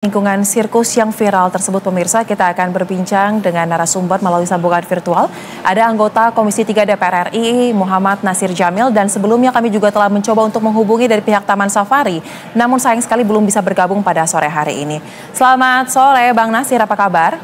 Lingkungan sirkus yang viral tersebut pemirsa, kita akan berbincang dengan narasumber melalui sambungan virtual. Ada anggota Komisi 3 DPR RI Muhammad Nasir Jamil, dan sebelumnya kami juga telah mencoba untuk menghubungi dari pihak Taman Safari. Namun sayang sekali belum bisa bergabung pada sore hari ini. Selamat sore Bang Nasir, apa kabar?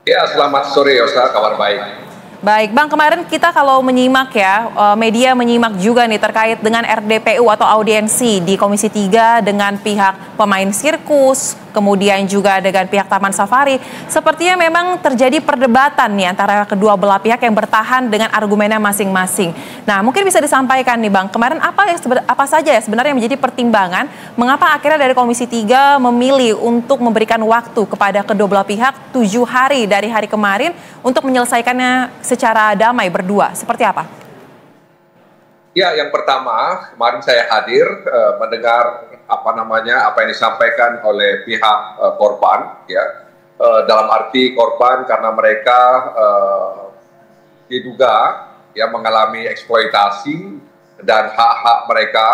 Ya, selamat sore Yosa, kabar baik. Baik, Bang, kemarin kita kalau menyimak ya, media menyimak juga nih terkait dengan RDPU atau audiensi di Komisi 3 dengan pihak pemain sirkus, kemudian juga dengan pihak Taman Safari. Sepertinya memang terjadi perdebatan nih antara kedua belah pihak yang bertahan dengan argumennya masing-masing. Nah, mungkin bisa disampaikan nih Bang, kemarin apa saja ya sebenarnya yang menjadi pertimbangan mengapa akhirnya dari Komisi 3 memilih untuk memberikan waktu kepada kedua belah pihak 7 hari dari hari kemarin untuk menyelesaikannya secara damai berdua, seperti apa? Ya, yang pertama, kemarin saya hadir mendengar apa yang disampaikan oleh pihak korban, ya, dalam arti korban karena mereka diduga ya mengalami eksploitasi dan hak-hak mereka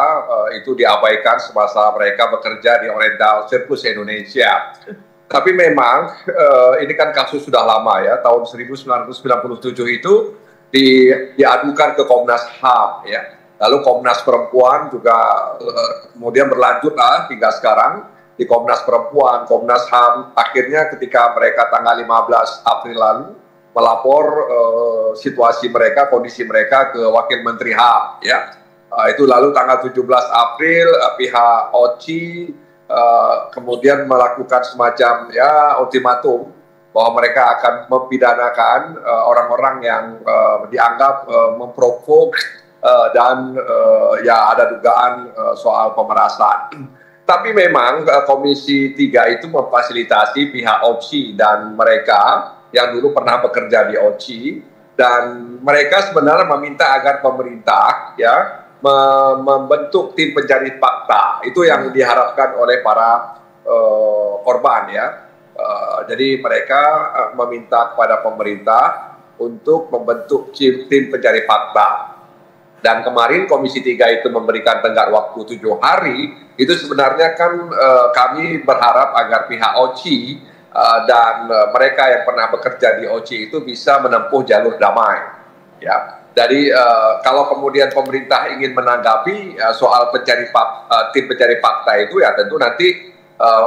itu diabaikan semasa mereka bekerja di Oriental Circus Indonesia. Tapi memang ini kan kasus sudah lama ya, tahun 1997 itu diadukan ke Komnas HAM ya. Lalu Komnas Perempuan juga kemudian berlanjut hingga sekarang di Komnas Perempuan, Komnas HAM akhirnya ketika mereka tanggal 15 April lalu melapor situasi mereka, kondisi mereka ke Wakil Menteri HAM ya. Itu lalu tanggal 17 April pihak OCI kemudian melakukan semacam ya ultimatum bahwa mereka akan mempidanakan orang-orang yang dianggap memprovok dan ya ada dugaan soal pemerasan. Tapi memang Komisi 3 itu memfasilitasi pihak OCI dan mereka yang dulu pernah bekerja di OCI, dan mereka sebenarnya meminta agar pemerintah ya membentuk tim pencari fakta. Itu yang diharapkan oleh para korban ya. Jadi mereka meminta kepada pemerintah untuk membentuk tim pencari fakta. Dan kemarin Komisi 3 itu memberikan tenggat waktu 7 hari. Itu sebenarnya kan kami berharap agar pihak OCI dan mereka yang pernah bekerja di OCI itu bisa menempuh jalur damai ya. Jadi kalau kemudian pemerintah ingin menanggapi soal tim pencari fakta itu ya tentu nanti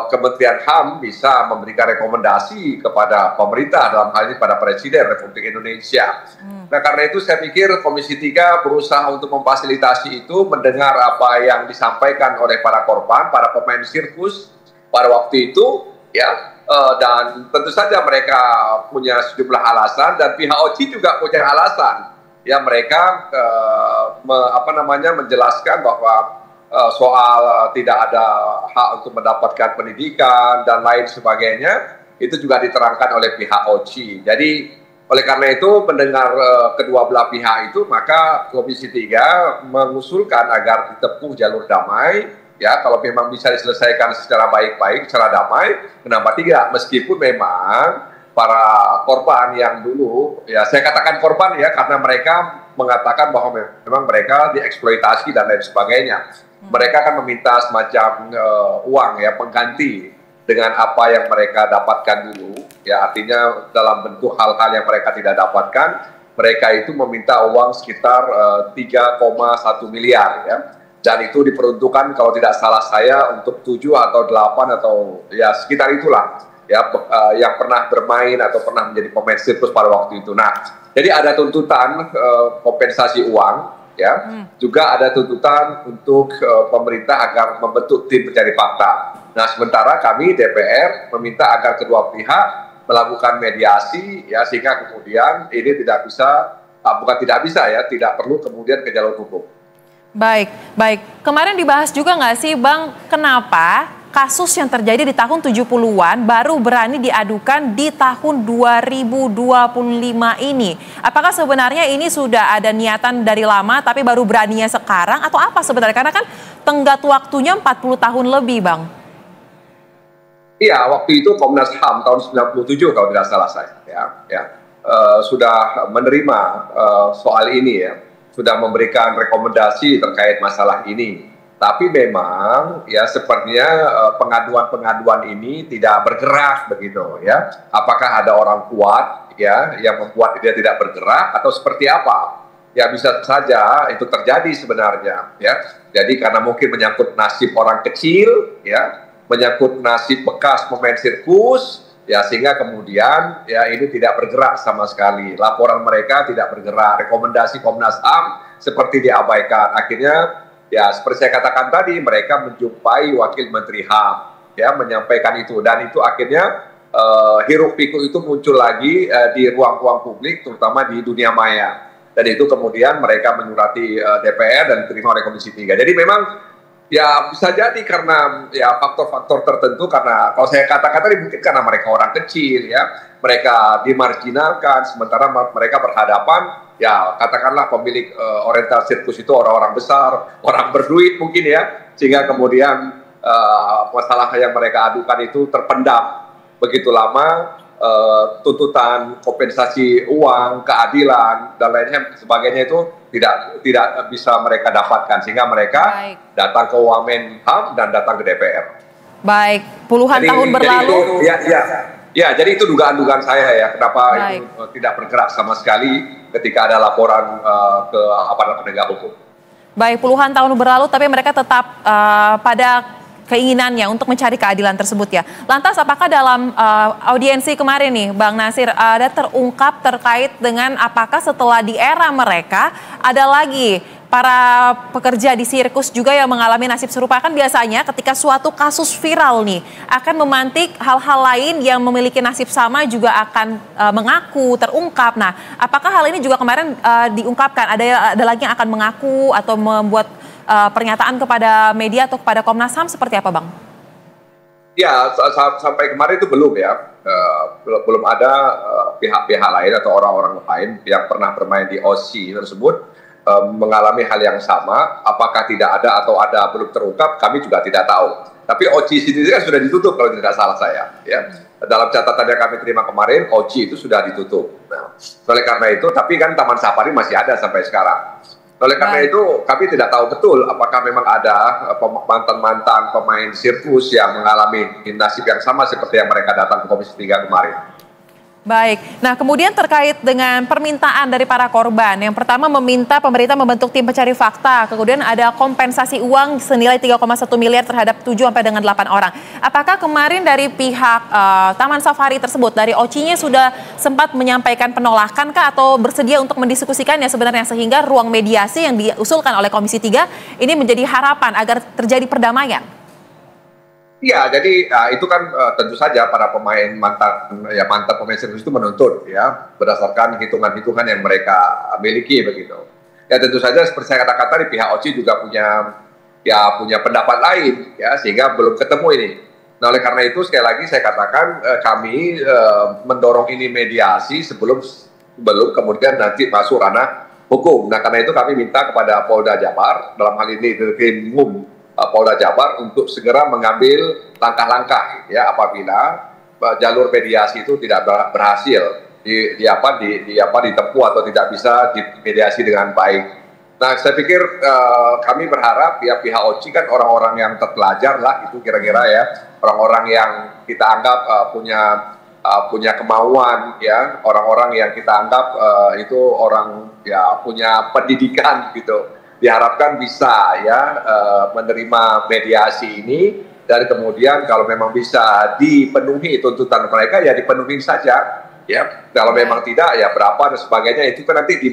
Kementerian HAM bisa memberikan rekomendasi kepada pemerintah, dalam hal ini pada Presiden Republik Indonesia. Nah, karena itu saya pikir Komisi 3 berusaha untuk memfasilitasi itu, mendengar apa yang disampaikan oleh para korban, para pemain sirkus pada waktu itu ya. Dan tentu saja mereka punya sejumlah alasan, dan pihak OCI juga punya alasan. Ya, mereka menjelaskan bahwa soal tidak ada hak untuk mendapatkan pendidikan dan lain sebagainya itu juga diterangkan oleh pihak OCI. Jadi oleh karena itu mendengar kedua belah pihak itu, maka Komisi 3 mengusulkan agar ditempuh jalur damai ya. Kalau memang bisa diselesaikan secara baik-baik, secara damai, kenapa tidak? Meskipun memang para korban yang dulu, ya saya katakan korban ya karena mereka mengatakan bahwa memang mereka dieksploitasi dan lain sebagainya. Mereka kan meminta semacam uang ya, pengganti dengan apa yang mereka dapatkan dulu. Ya, artinya dalam bentuk hal-hal yang mereka tidak dapatkan, mereka itu meminta uang sekitar 3,1 miliar ya. Dan itu diperuntukkan kalau tidak salah saya untuk 7 atau 8 atau ya sekitar itulah ya, yang pernah bermain atau pernah menjadi pemain sirkus pada waktu itu. Nah, jadi ada tuntutan kompensasi uang ya, juga ada tuntutan untuk pemerintah agar membentuk tim pencari fakta. Nah, sementara kami DPR meminta agar kedua pihak melakukan mediasi ya, sehingga kemudian ini tidak perlu kemudian ke jalur hukum. Baik. Kemarin dibahas juga nggak sih Bang, kenapa kasus yang terjadi di tahun 70-an baru berani diadukan di tahun 2025 ini? Apakah sebenarnya ini sudah ada niatan dari lama tapi baru beraninya sekarang, atau apa sebenarnya? Karena kan tenggat waktunya 40 tahun lebih, Bang. Iya, waktu itu Komnas HAM tahun 97 kalau tidak salah saya sudah menerima soal ini ya, sudah memberikan rekomendasi terkait masalah ini. Tapi memang ya sepertinya pengaduan-pengaduan ini tidak bergerak begitu ya. Apakah ada orang kuat ya yang membuat dia tidak bergerak atau seperti apa? Ya bisa saja itu terjadi sebenarnya ya. Jadi karena mungkin menyangkut nasib orang kecil ya, menyangkut nasib bekas pemain sirkus ya, sehingga kemudian ya ini tidak bergerak sama sekali. Laporan mereka tidak bergerak, rekomendasi Komnas HAM seperti diabaikan. Akhirnya ya seperti saya katakan tadi, mereka menjumpai Wakil Menteri HAM ya menyampaikan itu, dan itu akhirnya hiruk pikuk itu muncul lagi di ruang-ruang publik, terutama di dunia maya, dan itu kemudian mereka menyurati DPR dan diterima oleh Komisi 3. Jadi memang ya bisa jadi karena ya faktor-faktor tertentu, karena kalau saya katakan tadi mungkin karena mereka orang kecil ya, mereka dimarginalkan, sementara mereka berhadapan ya katakanlah pemilik oriental sirkus itu orang-orang besar, orang berduit mungkin ya, sehingga kemudian masalah yang mereka adukan itu terpendam begitu lama, tuntutan kompensasi uang, keadilan dan lainnya sebagainya itu tidak bisa mereka dapatkan, sehingga mereka datang ke Wamen HAM dan datang ke DPR. Baik, puluhan tahun berlalu. Ya, jadi itu dugaan-dugaan saya ya, kenapa itu tidak bergerak sama sekali ketika ada laporan ke aparat penegak hukum. Baik, puluhan tahun berlalu tapi mereka tetap pada keinginannya untuk mencari keadilan tersebut ya. Lantas apakah dalam audiensi kemarin nih Bang Nasir ada terungkap terkait dengan apakah setelah di era mereka ada lagi para pekerja di sirkus juga yang mengalami nasib serupa? Kan biasanya ketika suatu kasus viral nih akan memantik hal-hal lain yang memiliki nasib sama juga akan mengaku, terungkap. Nah, apakah hal ini juga kemarin diungkapkan? Ada lagi yang akan mengaku atau membuat pernyataan kepada media atau kepada Komnas HAM seperti apa, Bang? Ya, sampai kemarin itu belum ya. Belum ada pihak-pihak lain atau orang-orang lain yang pernah bermain di OC tersebut mengalami hal yang sama. Apakah tidak ada atau ada belum terungkap, kami juga tidak tahu. Tapi OC sendiri kan sudah ditutup kalau tidak salah saya. Ya. Dalam catatan yang kami terima kemarin, OC itu sudah ditutup. Nah, oleh karena itu, tapi kan Taman Safari masih ada sampai sekarang. Oleh karena itu, kami tidak tahu betul apakah memang ada mantan-mantan pemain sirkus yang mengalami nasib yang sama seperti yang mereka datang ke Komisi 3 kemarin. Baik, nah kemudian terkait dengan permintaan dari para korban. Yang pertama meminta pemerintah membentuk tim pencari fakta, kemudian ada kompensasi uang senilai 3,1 miliar terhadap 7 sampai dengan 8 orang. Apakah kemarin dari pihak Taman Safari tersebut, dari OC-nya sudah sempat menyampaikan penolakan kah atau bersedia untuk mendiskusikannya sebenarnya sehingga ruang mediasi yang diusulkan oleh Komisi 3 ini menjadi harapan agar terjadi perdamaian? Iya, jadi itu kan tentu saja para pemain mantan pemain sirkus itu menuntut ya berdasarkan hitungan-hitungan yang mereka miliki begitu. Ya tentu saja seperti saya katakan tadi, pihak OC juga punya pendapat lain ya, sehingga belum ketemu ini. Nah, oleh karena itu sekali lagi saya katakan kami mendorong ini mediasi sebelum kemudian nanti masuk ranah hukum. Nah, karena itu kami minta kepada Polda Jabar, dalam hal ini Ditkrimum Polda Jabar, untuk segera mengambil langkah-langkah ya apabila jalur mediasi itu tidak berhasil ditempuh atau tidak bisa dimediasi dengan baik. Nah, saya pikir kami berharap ya pihak OC kan orang-orang yang terpelajar lah itu kira-kira ya, orang-orang yang kita anggap punya kemauan ya, orang-orang yang kita anggap itu orang ya punya pendidikan gitu. Diharapkan bisa ya menerima mediasi ini, dan kemudian kalau memang bisa dipenuhi tuntutan mereka ya dipenuhi saja ya. Kalau memang tidak ya berapa dan sebagainya itu kan nanti di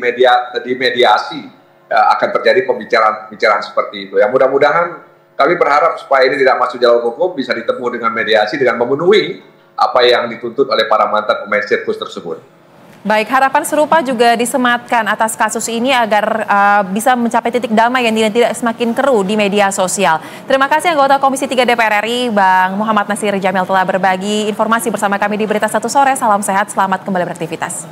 mediasi akan terjadi pembicaraan seperti itu. Ya mudah-mudahan kami berharap supaya ini tidak masuk jalur hukum, bisa ditempuh dengan mediasi dengan memenuhi apa yang dituntut oleh para mantan pemain sirkus tersebut. Baik, harapan serupa juga disematkan atas kasus ini agar bisa mencapai titik damai yang tidak semakin keruh di media sosial. Terima kasih anggota Komisi 3 DPR RI, Bang Muhammad Nasir Jamil telah berbagi informasi bersama kami di Berita Satu Sore. Salam sehat, selamat kembali beraktivitas.